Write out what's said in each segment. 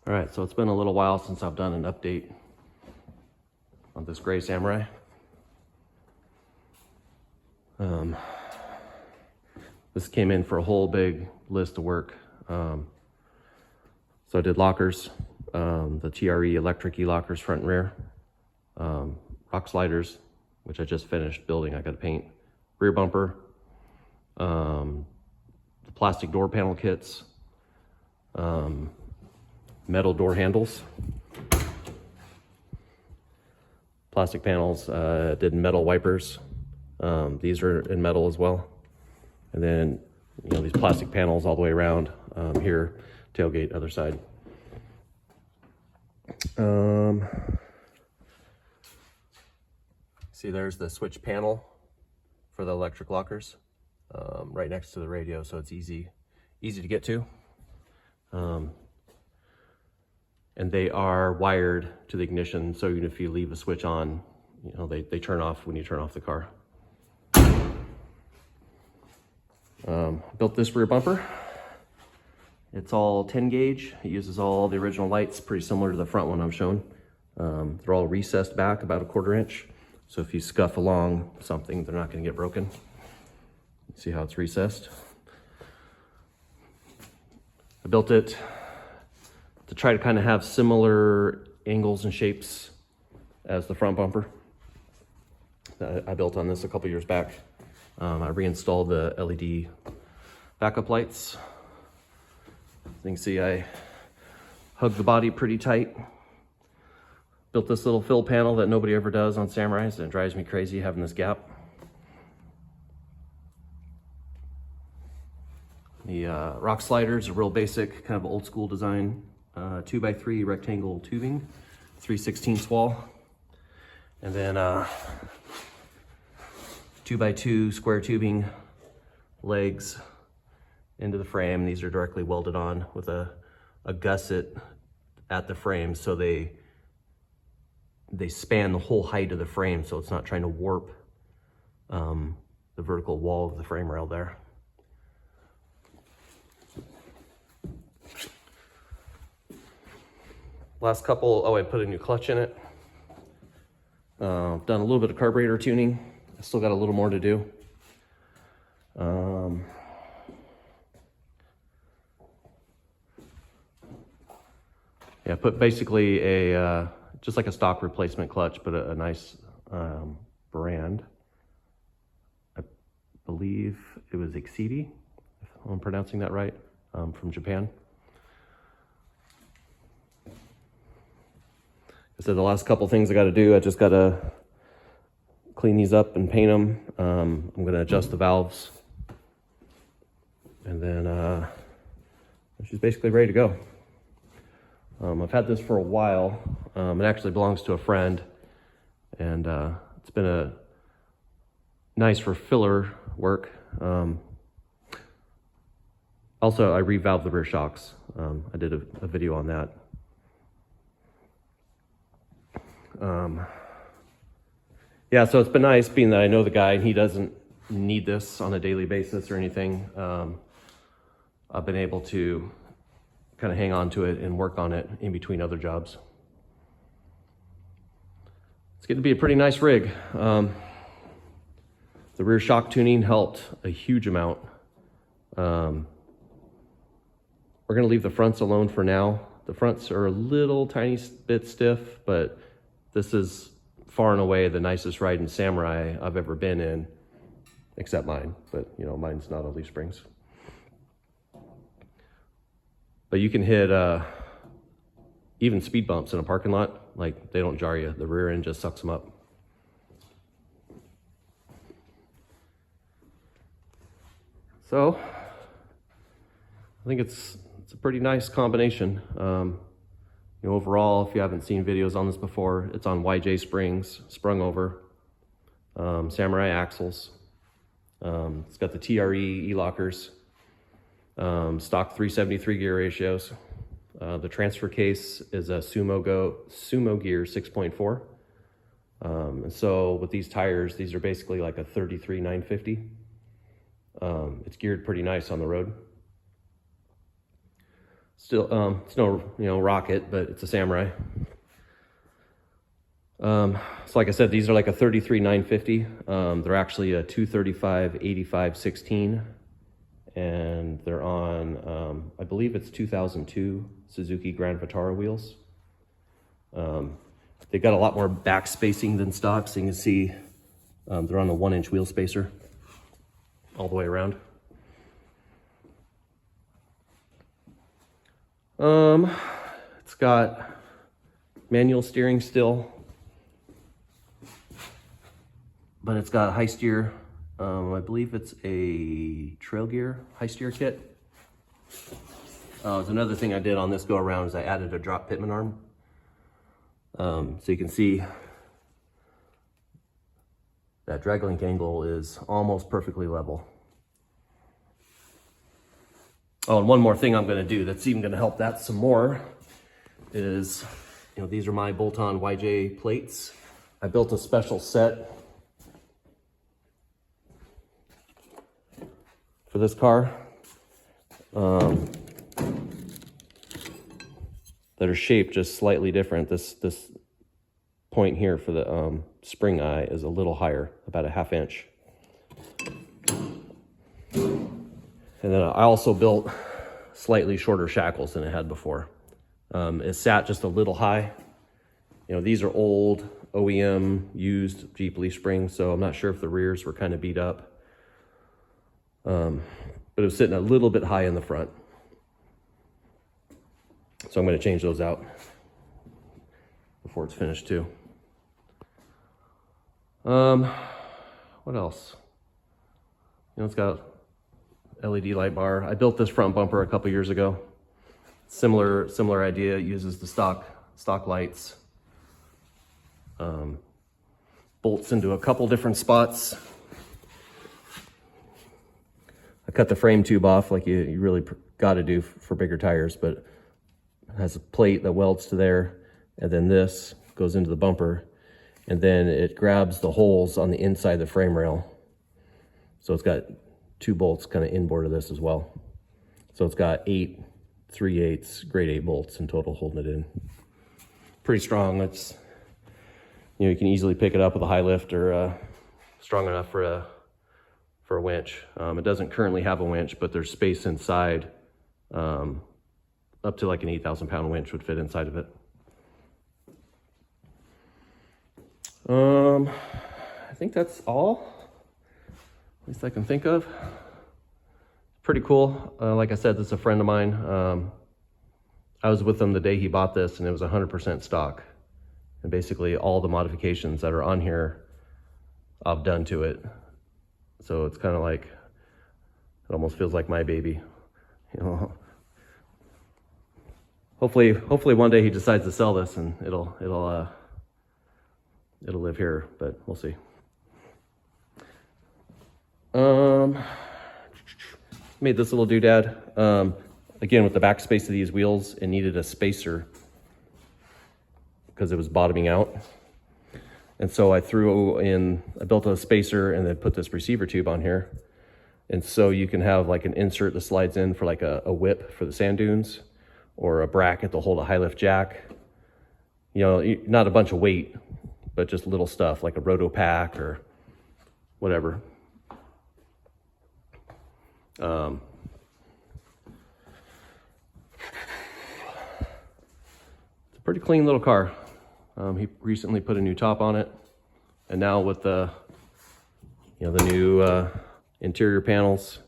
All right, so it's been a little while since I've done an update on this gray Samurai. This came in for a whole big list of work. So I did lockers, the TRE electric E-lockers front and rear, rock sliders, which I just finished building. I got to paint rear bumper, the plastic door panel kits, metal door handles, plastic panels, did metal wipers. These are in metal as well. And then, these plastic panels all the way around here, tailgate, other side. See, there's the switch panel for the electric lockers, right next to the radio, so it's easy to get to. And they are wired to the ignition, so even if you leave a switch on, they turn off when you turn off the car. Built this rear bumper. It's all 10 gauge. It uses all the original lights, pretty similar to the front one I'm showing. They're all recessed back about 1/4 inch. So if you scuff along something, they're not gonna get broken. See how it's recessed? I built it to try to kind of have similar angles and shapes as the front bumper. I built on this a couple years back. I reinstalled the LED backup lights. As you can see, I hugged the body pretty tight. Built this little fill panel that nobody ever does on Samurais, and it drives me crazy having this gap. The rock sliders are real basic, kind of old school design. 2x3 rectangle tubing, 3/16 wall. And then 2x2 square tubing legs into the frame. These are directly welded on with a gusset at the frame, so they span the whole height of the frame, so it's not trying to warp the vertical wall of the frame rail there. Last couple, I put a new clutch in it. Done a little bit of carburetor tuning. I still got a little more to do. Yeah, put basically just like a stock replacement clutch, but a nice brand. I believe it was Exceedi, if I'm pronouncing that right, from Japan. So the last couple things I got to do, I just got to clean these up and paint them. I'm going to adjust the valves, and then she's basically ready to go. I've had this for a while. It actually belongs to a friend, and it's been nice for filler work. Also, I revalved the rear shocks. I did a video on that. Yeah, so it's been nice being that I know the guy and he doesn't need this on a daily basis or anything. I've been able to kind of hang on to it and work on it in between other jobs. It's going to be a pretty nice rig. The rear shock tuning helped a huge amount. We're going to leave the fronts alone for now. The fronts are a little tiny bit stiff, but this is far and away the nicest ride in Samurai I've ever been in, except mine, but mine's not on leaf springs. But you can hit even speed bumps in a parking lot, like they don't jar you. The rear end just sucks them up. So I think it's a pretty nice combination. Overall, if you haven't seen videos on this before, it's on YJ springs, sprung over, Samurai axles. It's got the TRE E-lockers, stock 373 gear ratios. The transfer case is a Sumo Gear 6.4. And so with these tires, these are basically like a 33 950. It's geared pretty nice on the road. Still, it's no rocket, but it's a Samurai. So like I said, these are like a 33-950. They're actually a 235-85-16, and they're on, I believe it's 2002 Suzuki Grand Vitara wheels. They got a lot more back spacing than stock, so you can see they're on a 1-inch wheel spacer all the way around. It's got manual steering still, but it's got high steer. I believe it's a trail gear high steer kit. There's another thing I did on this go around is I added a drop pitman arm. So you can see that drag link angle is almost perfectly level. Oh, and one more thing I'm gonna do that's even gonna help that some more is, these are my bolt-on YJ plates. I built a special set for this car that are shaped just slightly different. This point here for the spring eye is a little higher, about a 1/2 inch. And then I also built slightly shorter shackles than it had before. It sat just a little high. These are old OEM used Jeep leaf springs, so I'm not sure if the rears were kind of beat up. But it was sitting a little bit high in the front. So I'm going to change those out before it's finished too. What else? It's got LED light bar. I built this front bumper a couple years ago. Similar idea. It uses the stock lights. Bolts into a couple different spots. I cut the frame tube off like you really got to do for bigger tires, but it has a plate that welds to there, and then this goes into the bumper, and then it grabs the holes on the inside of the frame rail. So it's got 2 bolts kind of inboard of this as well. So it's got 8 3/8 grade 8 bolts in total holding it in. Pretty strong. It's, you can easily pick it up with a high lift or strong enough for a winch. It doesn't currently have a winch, but there's space inside. Up to like an 8,000 pound winch would fit inside of it. I think that's all, at least I can think of. Pretty cool. Like I said, this is a friend of mine. I was with him the day he bought this, and it was 100% stock. And basically all the modifications that are on here, I've done to it. So it's kind of like, it almost feels like my baby. Hopefully one day he decides to sell this and it'll live here, but we'll see. Made this little doodad. Again, with the back space of these wheels, it needed a spacer because it was bottoming out. And so I built a spacer and then put this receiver tube on here. And so you can have like an insert that slides in for like a whip for the sand dunes, or a bracket to hold a high lift jack. Not a bunch of weight, but just little stuff like a roto pack or whatever. It's a pretty clean little car. He recently put a new top on it, and now with the new interior panels,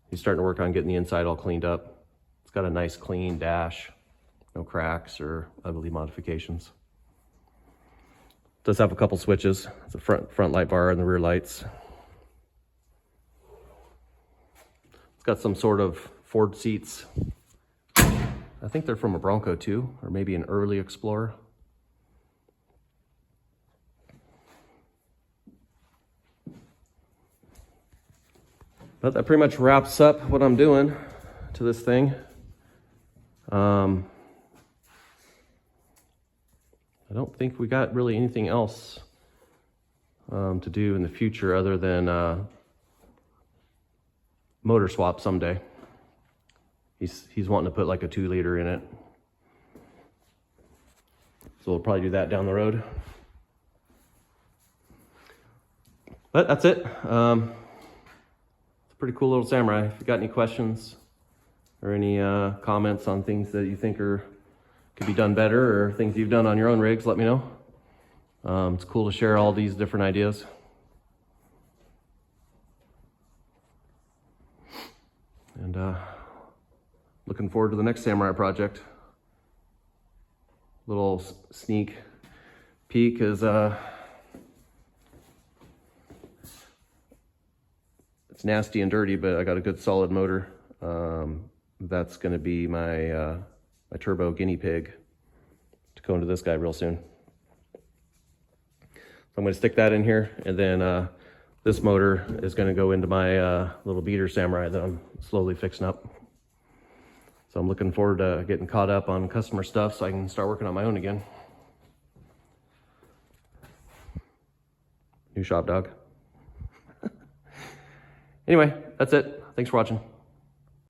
he's starting to work on getting the inside all cleaned up. It's got a nice clean dash, no cracks or ugly modifications. It does have a couple switches. It's a front light bar and the rear lights. It's got some sort of Ford seats. I think they're from a Bronco too, or maybe an early Explorer. But that pretty much wraps up what I'm doing to this thing. I don't think we got really anything else to do in the future other than motor swap someday. He's wanting to put like a 2-liter in it. So we'll probably do that down the road. But that's it. It's a pretty cool little Samurai. If you got any questions or any comments on things that you think could be done better, or things you've done on your own rigs, let me know. It's cool to share all these different ideas. And looking forward to the next Samurai project. Little sneak peek is it's nasty and dirty, but I got a good solid motor. That's going to be my my turbo guinea pig to go into this guy real soon. So I'm going to stick that in here, and then this motor is going to go into my little beater Samurai that I'm slowly fixing up. So I'm looking forward to getting caught up on customer stuff so I can start working on my own again. New shop dog. Anyway, that's it. Thanks for watching.